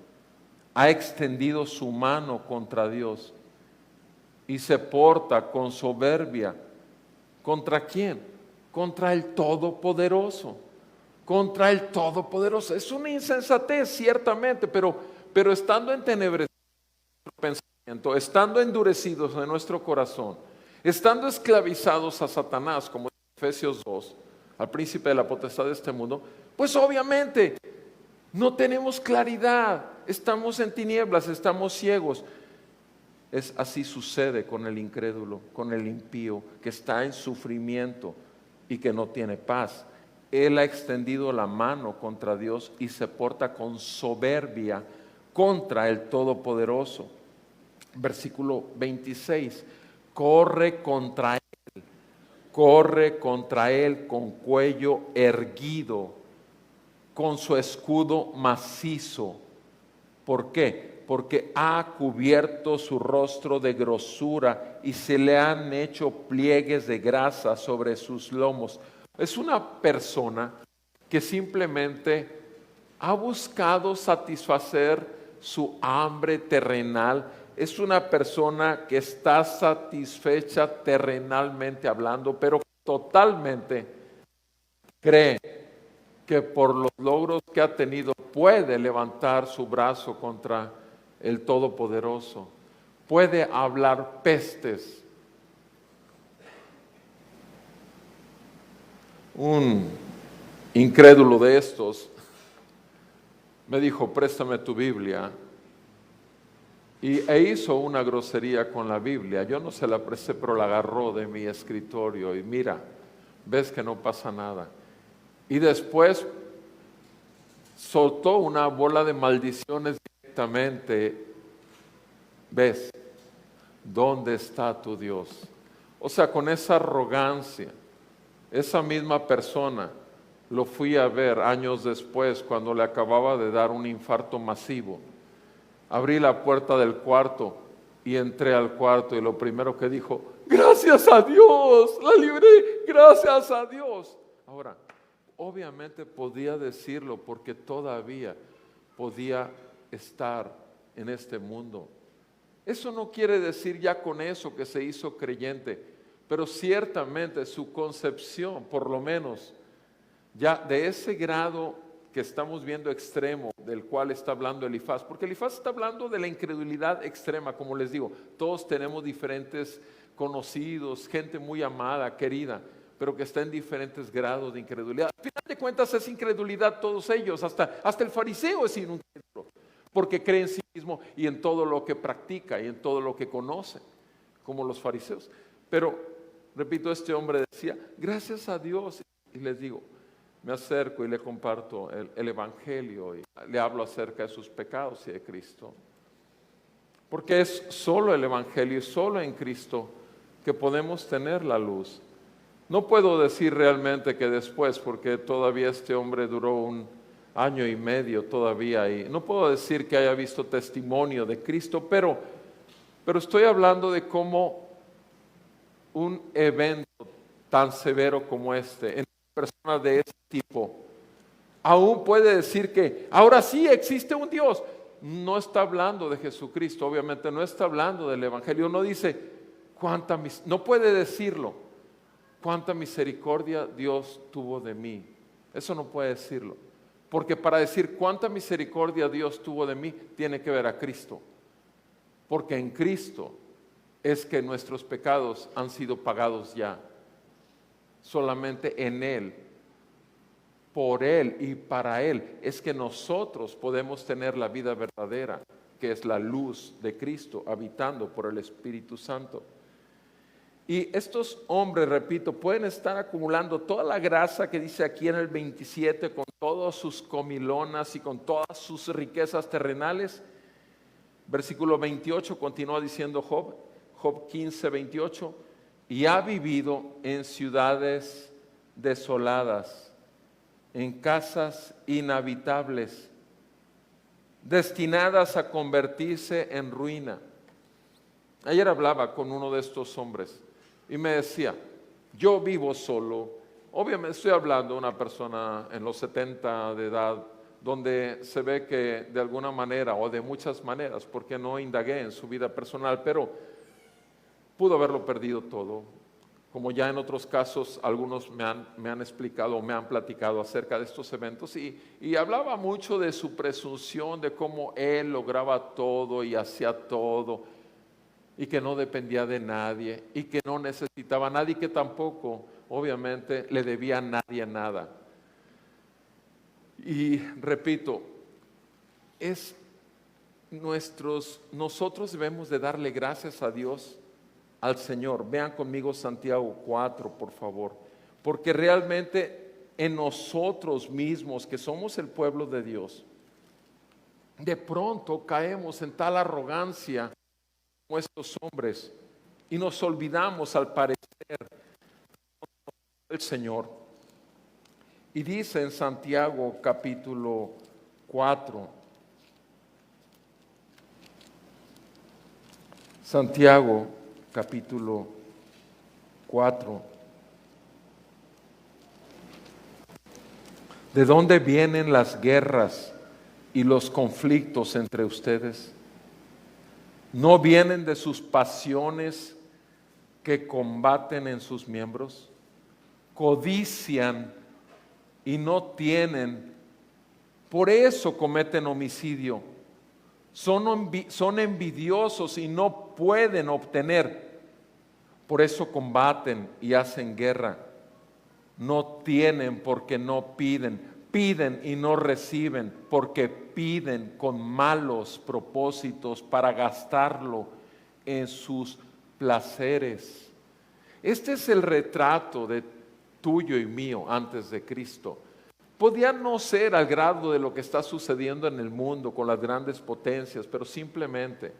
ha extendido su mano contra Dios y se porta con soberbia. ¿Contra quién? Contra el Todopoderoso. Contra el Todopoderoso. Es una insensatez, ciertamente, pero estando entenebrecidos en nuestro pensamiento, estando endurecidos en nuestro corazón, estando esclavizados a Satanás, como en Efesios 2, al príncipe de la potestad de este mundo, pues obviamente no tenemos claridad, estamos en tinieblas, estamos ciegos. Así sucede con el incrédulo, con el impío, que está en sufrimiento y que no tiene paz. Él ha extendido la mano contra Dios y se porta con soberbia contra el Todopoderoso. Versículo 26, corre contra él con cuello erguido, con su escudo macizo. ¿Por qué? Porque ha cubierto su rostro de grosura y se le han hecho pliegues de grasa sobre sus lomos. Es una persona que simplemente ha buscado satisfacer su hambre terrenal. Es una persona que está satisfecha terrenalmente hablando, pero totalmente cree que por los logros que ha tenido puede levantar su brazo contra el Todopoderoso, puede hablar pestes. Un incrédulo de estos me dijo, préstame tu Biblia, e hizo una grosería con la Biblia. Yo no se la presté, pero la agarró de mi escritorio y mira, ves que no pasa nada. Y después soltó una bola de maldiciones directamente. ¿Ves? ¿Dónde está tu Dios? O sea, con esa arrogancia, esa misma persona lo fui a ver años después cuando le acababa de dar un infarto masivo. Abrí la puerta del cuarto y entré al cuarto y lo primero que dijo, gracias a Dios, la libré, gracias a Dios. Ahora, obviamente podía decirlo porque todavía podía estar en este mundo. Eso no quiere decir ya con eso que se hizo creyente, pero ciertamente su concepción, por lo menos, ya de ese grado que estamos viendo extremo, del cual está hablando Elifaz, porque Elifaz está hablando de la incredulidad extrema, como les digo, todos tenemos diferentes conocidos, gente muy amada, querida, pero que está en diferentes grados de incredulidad. Al final de cuentas es incredulidad todos ellos, hasta el fariseo es incrédulo, porque cree en sí mismo y en todo lo que practica y en todo lo que conoce, como los fariseos. Pero, repito, este hombre decía, gracias a Dios, y les digo, me acerco y le comparto el Evangelio y le hablo acerca de sus pecados y de Cristo. Porque es solo el Evangelio y solo en Cristo que podemos tener la luz. No puedo decir realmente que después, porque todavía este hombre duró 1 año y medio todavía y no puedo decir que haya visto testimonio de Cristo, pero estoy hablando de cómo un evento tan severo como este, en personas de ese tipo, aún puede decir que ahora sí existe un Dios. No está hablando de Jesucristo, obviamente no está hablando del Evangelio, no dice no puede decirlo, cuánta misericordia Dios tuvo de mí. Eso no puede decirlo, porque para decir cuánta misericordia Dios tuvo de mí, tiene que ver a Cristo, porque en Cristo es que nuestros pecados han sido pagados ya. Solamente en Él, por Él y para Él es que nosotros podemos tener la vida verdadera, que es la luz de Cristo habitando por el Espíritu Santo. Y estos hombres, repito, pueden estar acumulando toda la grasa que dice aquí en el 27, con todas sus comilonas y con todas sus riquezas terrenales. Versículo 28 continúa diciendo Job 15, 28, y ha vivido en ciudades desoladas, en casas inhabitables, destinadas a convertirse en ruina. Ayer hablaba con uno de estos hombres y me decía, yo vivo solo. Obviamente estoy hablando de una persona en los 70 de edad, donde se ve que de alguna manera o de muchas maneras, porque no indagué en su vida personal, pero pudo haberlo perdido todo. Como ya en otros casos algunos me han explicado o me han platicado acerca de estos eventos y hablaba mucho de su presunción, de cómo él lograba todo y hacía todo y que no dependía de nadie y que no necesitaba a nadie y que tampoco obviamente le debía a nadie nada. Y repito, nosotros debemos de darle gracias a Dios, al Señor. Vean conmigo Santiago 4, por favor, porque realmente en nosotros mismos, que somos el pueblo de Dios, de pronto caemos en tal arrogancia como estos hombres y nos olvidamos al parecer del Señor. Y dice en Santiago capítulo 4, Santiago capítulo 4, ¿de dónde vienen las guerras y los conflictos entre ustedes? ¿No vienen de sus pasiones que combaten en sus miembros? Codician y no tienen, por eso cometen homicidio. Son envidiosos y no pueden obtener, por eso combaten y hacen guerra. No tienen porque no piden, piden y no reciben porque piden con malos propósitos para gastarlo en sus placeres. Este es el retrato de tuyo y mío antes de Cristo. Podía no ser al grado de lo que está sucediendo en el mundo con las grandes potencias, pero simplemente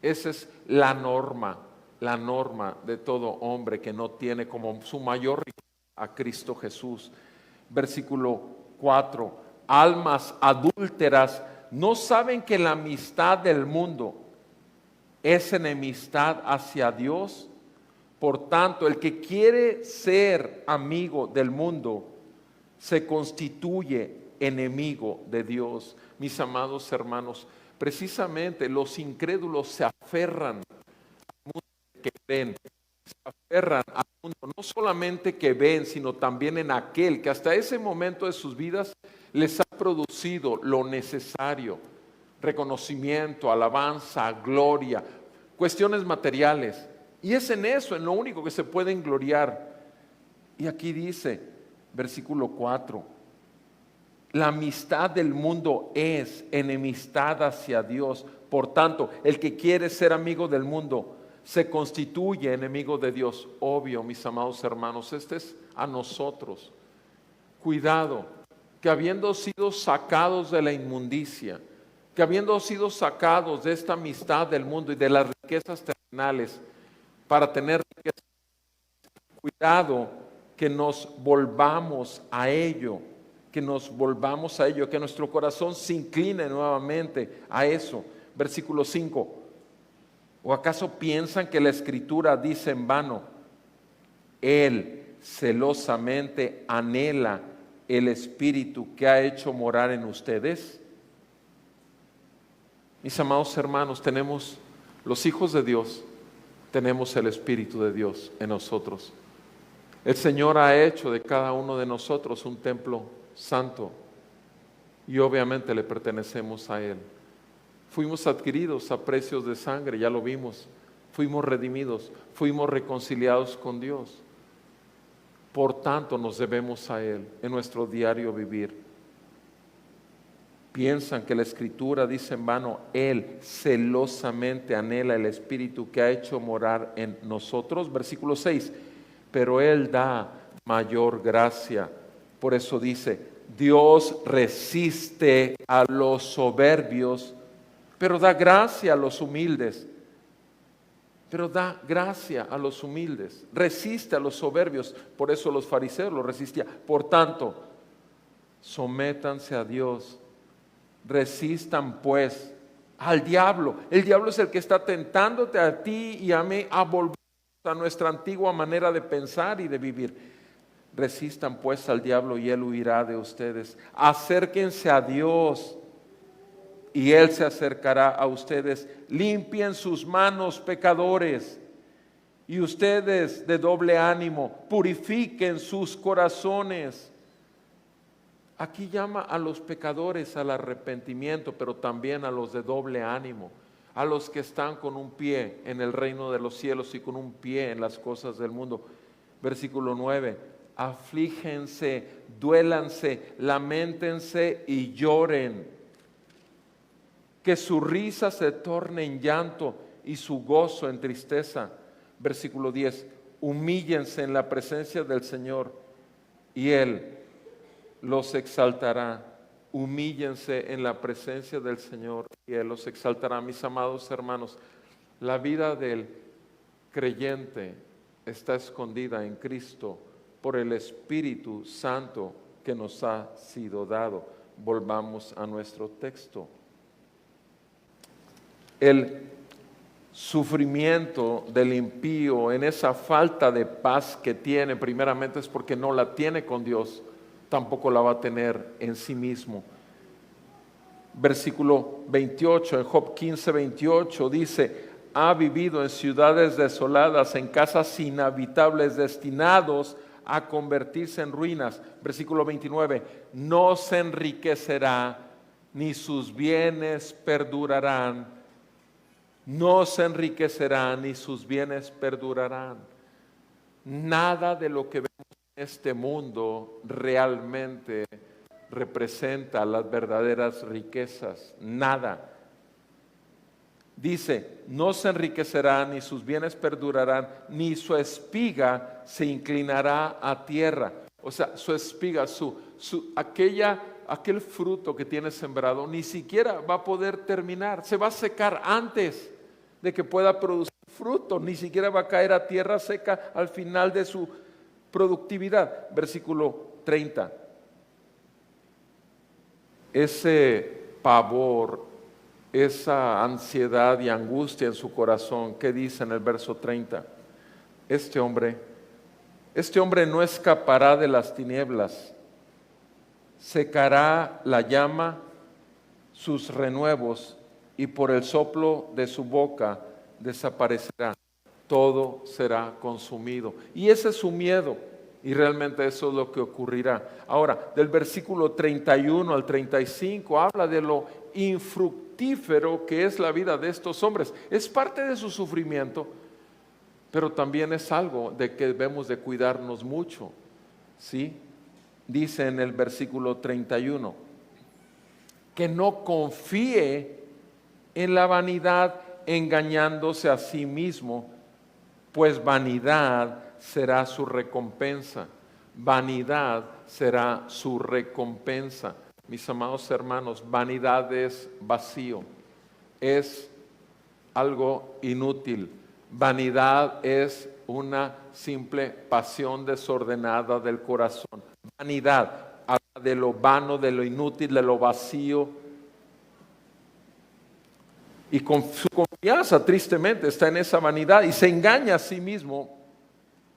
esa es la norma de todo hombre que no tiene como su mayor riqueza a Cristo Jesús. Versículo 4, almas adúlteras, ¿no saben que la amistad del mundo es enemistad hacia Dios? Por tanto, el que quiere ser amigo del mundo se constituye enemigo de Dios. Mis amados hermanos, precisamente los incrédulos se aferran al mundo que ven, se aferran al mundo, no solamente que ven, sino también en aquel que hasta ese momento de sus vidas les ha producido lo necesario: reconocimiento, alabanza, gloria, cuestiones materiales. Y es en eso, en lo único que se pueden gloriar. Y aquí dice, versículo 4, la amistad del mundo es enemistad hacia Dios. Por tanto, el que quiere ser amigo del mundo se constituye enemigo de Dios. Obvio, mis amados hermanos, este es a nosotros. Cuidado, que habiendo sido sacados de la inmundicia, que habiendo sido sacados de esta amistad del mundo y de las riquezas terrenales, para tener riquezas, cuidado que nos volvamos a ello, que nuestro corazón se incline nuevamente a eso. Versículo 5, ¿o acaso piensan que la Escritura dice en vano? Él celosamente anhela el Espíritu que ha hecho morar en ustedes? Mis amados hermanos, tenemos, los hijos de Dios, tenemos el Espíritu de Dios en nosotros. El Señor ha hecho de cada uno de nosotros un templo santo y obviamente le pertenecemos a Él. Fuimos adquiridos a precios de sangre, ya lo vimos. Fuimos redimidos, fuimos reconciliados con Dios. Por tanto, nos debemos a Él en nuestro diario vivir. Piensan que la Escritura dice en vano, Él celosamente anhela el Espíritu que ha hecho morar en nosotros. Versículo 6, pero Él da mayor gracia. Por eso dice, Dios resiste a los soberbios, pero da gracia a los humildes. Pero da gracia a los humildes, resiste a los soberbios. Por eso los fariseos lo resistían. Por tanto, sométanse a Dios, resistan pues al diablo. El diablo es el que está tentándote a ti y a mí a volver a nuestra antigua manera de pensar y de vivir. Resistan pues al diablo y él huirá de ustedes. Acérquense a Dios y Él se acercará a ustedes. Limpien sus manos, pecadores, y ustedes de doble ánimo, purifiquen sus corazones. Aquí llama a los pecadores al arrepentimiento, pero también a los de doble ánimo, a los que están con un pie en el reino de los cielos y con un pie en las cosas del mundo. Versículo 9, aflígense, duélanse, lamentense y lloren. Que su risa se torne en llanto y su gozo en tristeza. Versículo 10, humíllense en la presencia del Señor y Él los exaltará. Humíllense en la presencia del Señor y Él los exaltará. Mis amados hermanos, la vida del creyente está escondida en Cristo por el Espíritu Santo que nos ha sido dado. Volvamos a nuestro texto. El sufrimiento del impío en esa falta de paz que tiene, primeramente es porque no la tiene con Dios, tampoco la va a tener en sí mismo. Versículo 28, en Job 15, 28 dice, ha vivido en ciudades desoladas, en casas inhabitables, destinados a convertirse en ruinas. Versículo 29, no se enriquecerá, ni sus bienes perdurarán. No se enriquecerán ni sus bienes perdurarán. Nada de lo que vemos en este mundo realmente representa las verdaderas riquezas. Nada. Dice, no se enriquecerá ni sus bienes perdurarán, ni su espiga se inclinará a tierra. O sea, su espiga, aquel fruto que tiene sembrado, ni siquiera va a poder terminar, se va a secar antes de que pueda producir fruto, ni siquiera va a caer a tierra seca al final de su productividad. Versículo 30. Ese pavor, esa ansiedad y angustia en su corazón, ¿qué dice en el verso 30? Este hombre no escapará de las tinieblas, secará la llama sus renuevos y por el soplo de su boca desaparecerá. Todo será consumido. Y ese es su miedo. Y realmente eso es lo que ocurrirá. Ahora, del versículo 31 al 35 habla de lo infructífero que es la vida de estos hombres. Es parte de su sufrimiento, pero también es algo de que debemos de cuidarnos mucho. ¿Sí? Dice en el versículo 31, que no confíe en la vanidad engañándose a sí mismo, pues vanidad será su recompensa. Vanidad será su recompensa. Mis amados hermanos, vanidad es vacío, es algo inútil. Vanidad es una simple pasión desordenada del corazón. Vanidad habla de lo vano, de lo inútil, de lo vacío. Y con su confianza tristemente está en esa vanidad y se engaña a sí mismo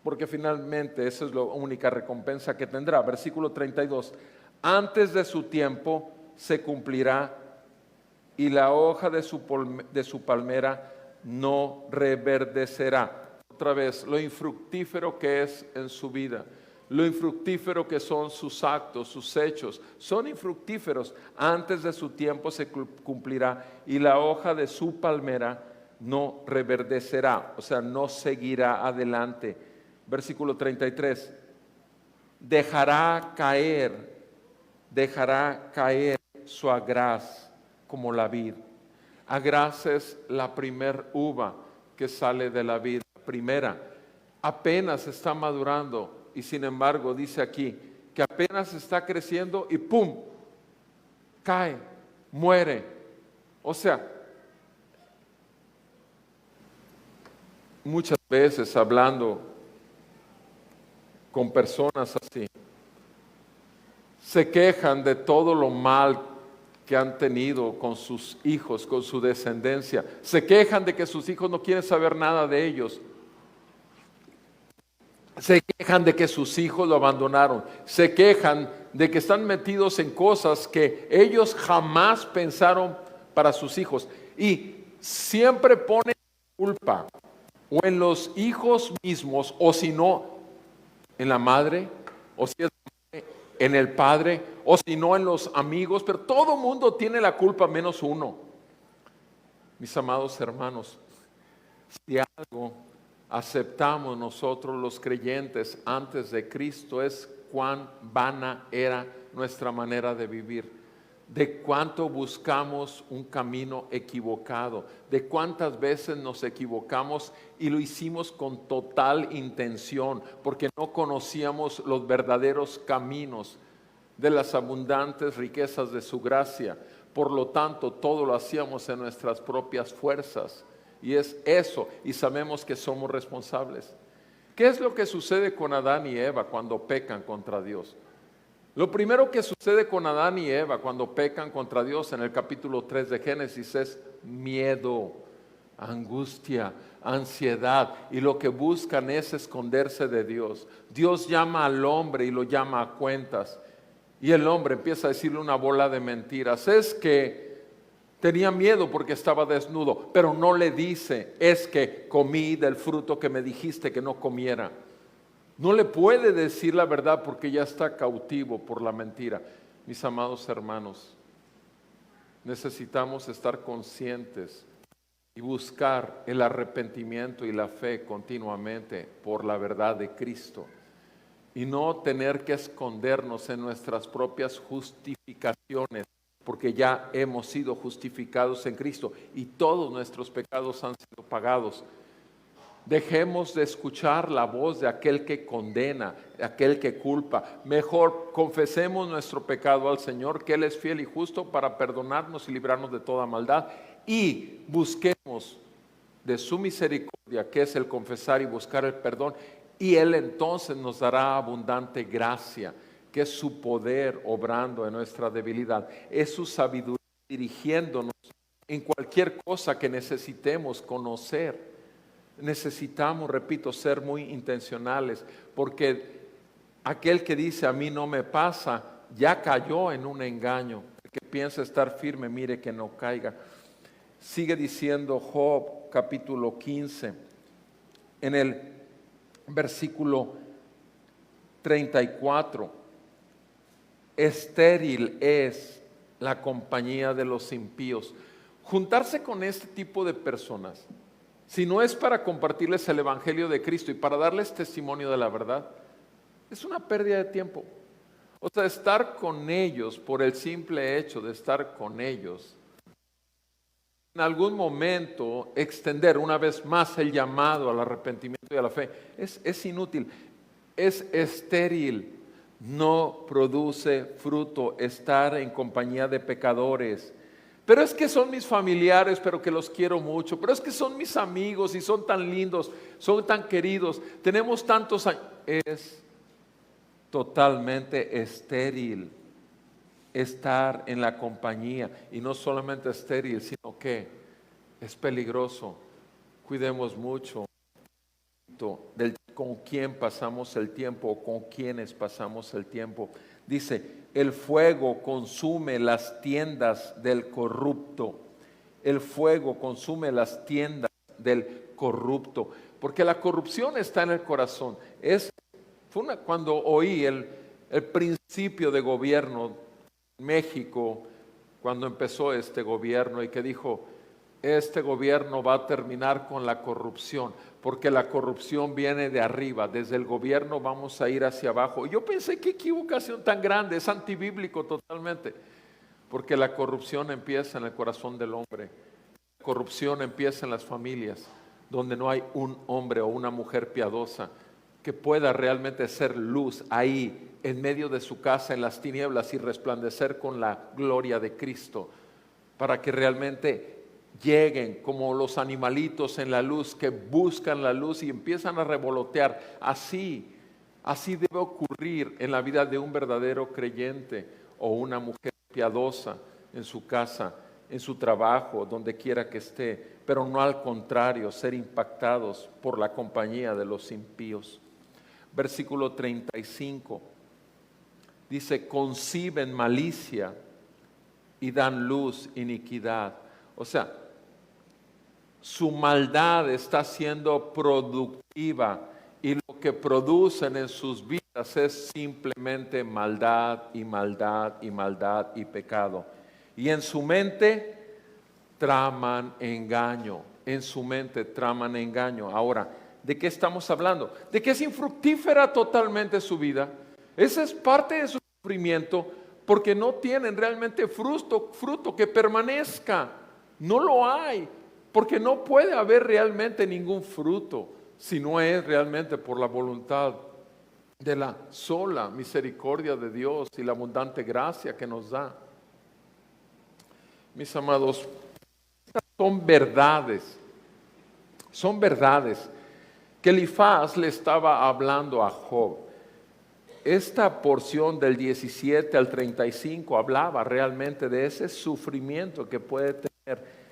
porque finalmente esa es la única recompensa que tendrá. Versículo 32, antes de su tiempo se cumplirá y la hoja de su palmera no reverdecerá. Otra vez, lo infructífero que es en su vida, lo infructífero que son sus actos, sus hechos, son infructíferos. Antes de su tiempo se cumplirá y la hoja de su palmera no reverdecerá, o sea, no seguirá adelante. Versículo 33, dejará caer su agraz como la vid. Agraz es la primer uva que sale de la vid, primera, apenas está madurando y sin embargo dice aquí que apenas está creciendo y ¡pum!, cae, muere. O sea, muchas veces hablando con personas así, se quejan de todo lo mal que han tenido con sus hijos, con su descendencia. Se quejan de que sus hijos no quieren saber nada de ellos. Se quejan de que sus hijos lo abandonaron. Se quejan de que están metidos en cosas que ellos jamás pensaron para sus hijos. Y siempre ponen culpa o en los hijos mismos, o si no, en la madre, o si es en el padre, o si no en los amigos, pero todo mundo tiene la culpa menos uno. Mis amados hermanos, si algo aceptamos nosotros los creyentes antes de Cristo es cuán vana era nuestra manera de vivir, de cuánto buscamos un camino equivocado, de cuántas veces nos equivocamos y lo hicimos con total intención, porque no conocíamos los verdaderos caminos de las abundantes riquezas de su gracia. Por lo tanto, todo lo hacíamos en nuestras propias fuerzas. Y es eso, y sabemos que somos responsables. ¿Qué es lo que sucede con Adán y Eva cuando pecan contra Dios? Lo primero que sucede con Adán y Eva cuando pecan contra Dios en el capítulo 3 de Génesis es miedo, angustia, ansiedad, y lo que buscan es esconderse de Dios. Dios llama al hombre y lo llama a cuentas, y el hombre empieza a decirle una bola de mentiras. Es que tenía miedo porque estaba desnudo, pero no le dice, es que comí del fruto que me dijiste que no comiera. No le puede decir la verdad porque ya está cautivo por la mentira. Mis amados hermanos, necesitamos estar conscientes y buscar el arrepentimiento y la fe continuamente por la verdad de Cristo, y no tener que escondernos en nuestras propias justificaciones, porque ya hemos sido justificados en Cristo y todos nuestros pecados han sido pagados. Dejemos de escuchar la voz de aquel que condena, de aquel que culpa. Mejor confesemos nuestro pecado al Señor, que Él es fiel y justo para perdonarnos y librarnos de toda maldad, y busquemos de su misericordia, que es el confesar y buscar el perdón, y Él entonces nos dará abundante gracia, que es su poder obrando en nuestra debilidad, es su sabiduría dirigiéndonos en cualquier cosa que necesitemos conocer. Necesitamos, repito, ser muy intencionales, porque aquel que dice a mí no me pasa, ya cayó en un engaño. El que piensa estar firme, mire que no caiga. Sigue diciendo Job, capítulo 15, en el versículo 34, estéril es la compañía de los impíos. Juntarse con este tipo de personas, si no es para compartirles el Evangelio de Cristo y para darles testimonio de la verdad, es una pérdida de tiempo. O sea, estar con ellos por el simple hecho de estar con ellos, en algún momento extender una vez más el llamado al arrepentimiento y a la fe, es inútil, es estéril, no produce fruto estar en compañía de pecadores. Pero es que son mis familiares, pero que los quiero mucho. Pero es que son mis amigos y son tan lindos, son tan queridos. Tenemos tantos años. Es totalmente estéril estar en la compañía. Y no solamente estéril, sino que es peligroso. Cuidemos mucho del con quién pasamos el tiempo o con quiénes pasamos el tiempo. Dice, el fuego consume las tiendas del corrupto. El fuego consume las tiendas del corrupto. Porque la corrupción está en el corazón. Cuando oí el principio de gobierno en México, cuando empezó este gobierno y que dijo, este gobierno va a terminar con la corrupción, porque la corrupción viene de arriba, desde el gobierno vamos a ir hacia abajo. Yo pensé, qué equivocación tan grande, es antibíblico totalmente, porque la corrupción empieza en el corazón del hombre, la corrupción empieza en las familias, donde no hay un hombre o una mujer piadosa que pueda realmente ser luz ahí, en medio de su casa, en las tinieblas y resplandecer con la gloria de Cristo, para que realmente lleguen como los animalitos en la luz, que buscan la luz y empiezan a revolotear. Así debe ocurrir en la vida de un verdadero creyente o una mujer piadosa en su casa, en su trabajo, donde quiera que esté, pero no al contrario, ser impactados por la compañía de los impíos. Versículo 35 dice, conciben malicia y dan luz iniquidad. O sea, su maldad está siendo productiva y lo que producen en sus vidas es simplemente maldad y maldad y maldad y pecado. Y en su mente traman engaño, en su mente traman engaño. Ahora, ¿de qué estamos hablando? De que es infructífera totalmente su vida. Esa es parte de su sufrimiento porque no tienen realmente fruto que permanezca. No lo hay, porque no puede haber realmente ningún fruto si no es realmente por la voluntad de la sola misericordia de Dios y la abundante gracia que nos da. Mis amados, son verdades que Elifaz le estaba hablando a Job. Esta porción del 17 al 35 hablaba realmente de ese sufrimiento que puede tener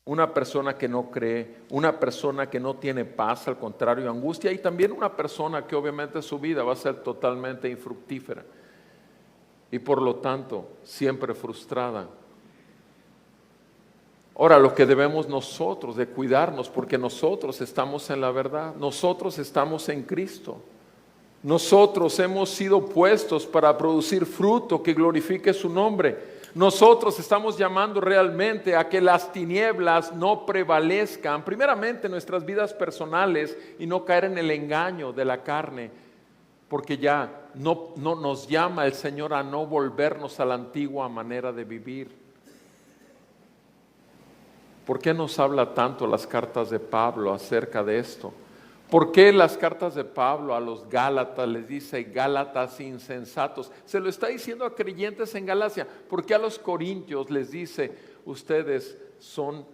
una persona que no cree, una persona que no tiene paz, al contrario, angustia, y también una persona que obviamente su vida va a ser totalmente infructífera y por lo tanto siempre frustrada. Ahora, lo que debemos nosotros de cuidarnos, porque nosotros estamos en la verdad, nosotros estamos en Cristo. Nosotros hemos sido puestos para producir fruto que glorifique su nombre. Nosotros estamos llamando realmente a que las tinieblas no prevalezcan, primeramente en nuestras vidas personales y no caer en el engaño de la carne, porque ya no nos llama el Señor a no volvernos a la antigua manera de vivir. ¿Por qué nos habla tanto las cartas de Pablo acerca de esto? ¿Por qué las cartas de Pablo a los Gálatas les dice Gálatas insensatos? Se lo está diciendo a creyentes en Galacia. ¿Por qué a los Corintios les dice ustedes son,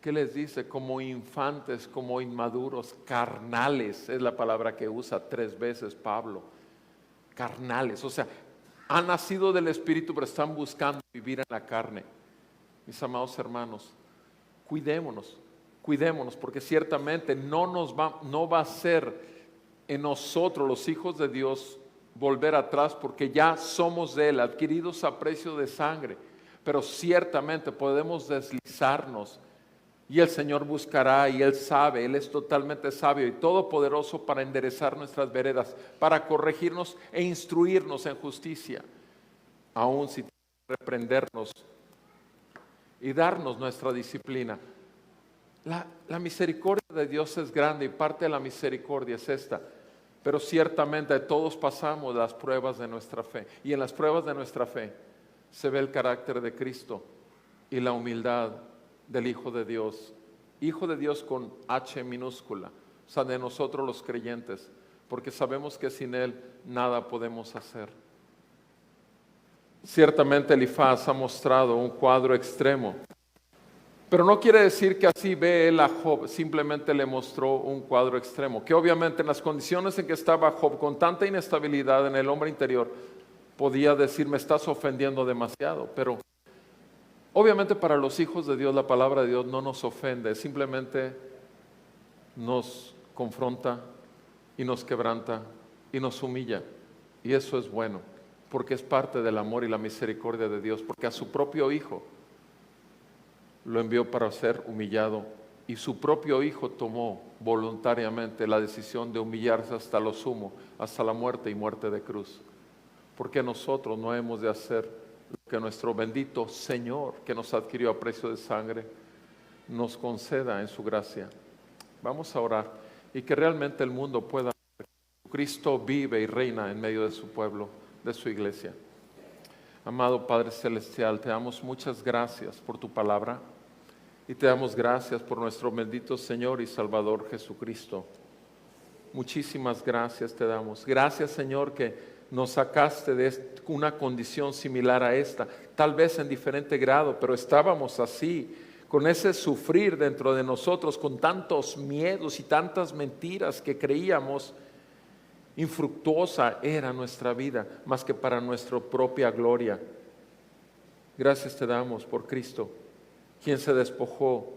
qué les dice? Como infantes, como inmaduros, carnales, es la palabra que usa 3 veces Pablo. Carnales, o sea, han nacido del Espíritu pero están buscando vivir en la carne. Mis amados hermanos, cuidémonos porque ciertamente no va a ser en nosotros los hijos de Dios volver atrás porque ya somos de Él, adquiridos a precio de sangre, pero ciertamente podemos deslizarnos y el Señor buscará y Él sabe, Él es totalmente sabio y todopoderoso para enderezar nuestras veredas, para corregirnos e instruirnos en justicia, aun si tiene que reprendernos y darnos nuestra disciplina. La misericordia de Dios es grande y parte de la misericordia es esta, pero ciertamente todos pasamos las pruebas de nuestra fe y en las pruebas de nuestra fe se ve el carácter de Cristo y la humildad del Hijo de Dios con H minúscula, o sea, de nosotros los creyentes, porque sabemos que sin Él nada podemos hacer. Ciertamente Elifaz ha mostrado un cuadro extremo, pero no quiere decir que así ve él a Job, simplemente le mostró un cuadro extremo, que obviamente en las condiciones en que estaba Job, con tanta inestabilidad en el hombre interior, podía decir, me estás ofendiendo demasiado, pero obviamente para los hijos de Dios la palabra de Dios no nos ofende, simplemente nos confronta, y nos quebranta y nos humilla. Y eso es bueno, porque es parte del amor y la misericordia de Dios, porque a su propio Hijo lo envió para ser humillado, y su propio Hijo tomó voluntariamente la decisión de humillarse hasta lo sumo, hasta la muerte y muerte de cruz. Porque nosotros no hemos de hacer lo que nuestro bendito Señor, que nos adquirió a precio de sangre, nos conceda en su gracia. Vamos a orar y que realmente el mundo pueda ver que Cristo vive y reina en medio de su pueblo, de su iglesia. Amado Padre Celestial, te damos muchas gracias por tu palabra y te damos gracias por nuestro bendito Señor y Salvador Jesucristo. Muchísimas gracias te damos. Gracias, Señor, que nos sacaste de una condición similar a esta, tal vez en diferente grado, pero estábamos así, con ese sufrir dentro de nosotros, con tantos miedos y tantas mentiras que creíamos infructuosa era nuestra vida, más que para nuestra propia gloria. Gracias te damos por Cristo, quien se despojó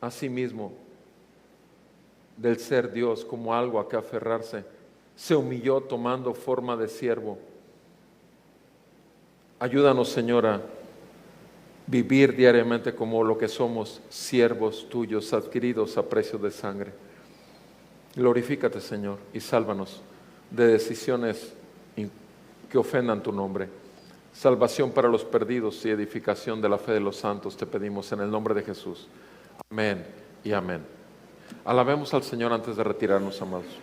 a sí mismo del ser Dios como algo a que aferrarse, se humilló tomando forma de siervo. Ayúdanos, Señor, a vivir diariamente como lo que somos, siervos tuyos, adquiridos a precio de sangre. Glorifícate, Señor, y sálvanos de decisiones que ofendan tu nombre. Salvación para los perdidos y edificación de la fe de los santos te pedimos en el nombre de Jesús. Amén y amén. Alabemos al Señor antes de retirarnos, amados.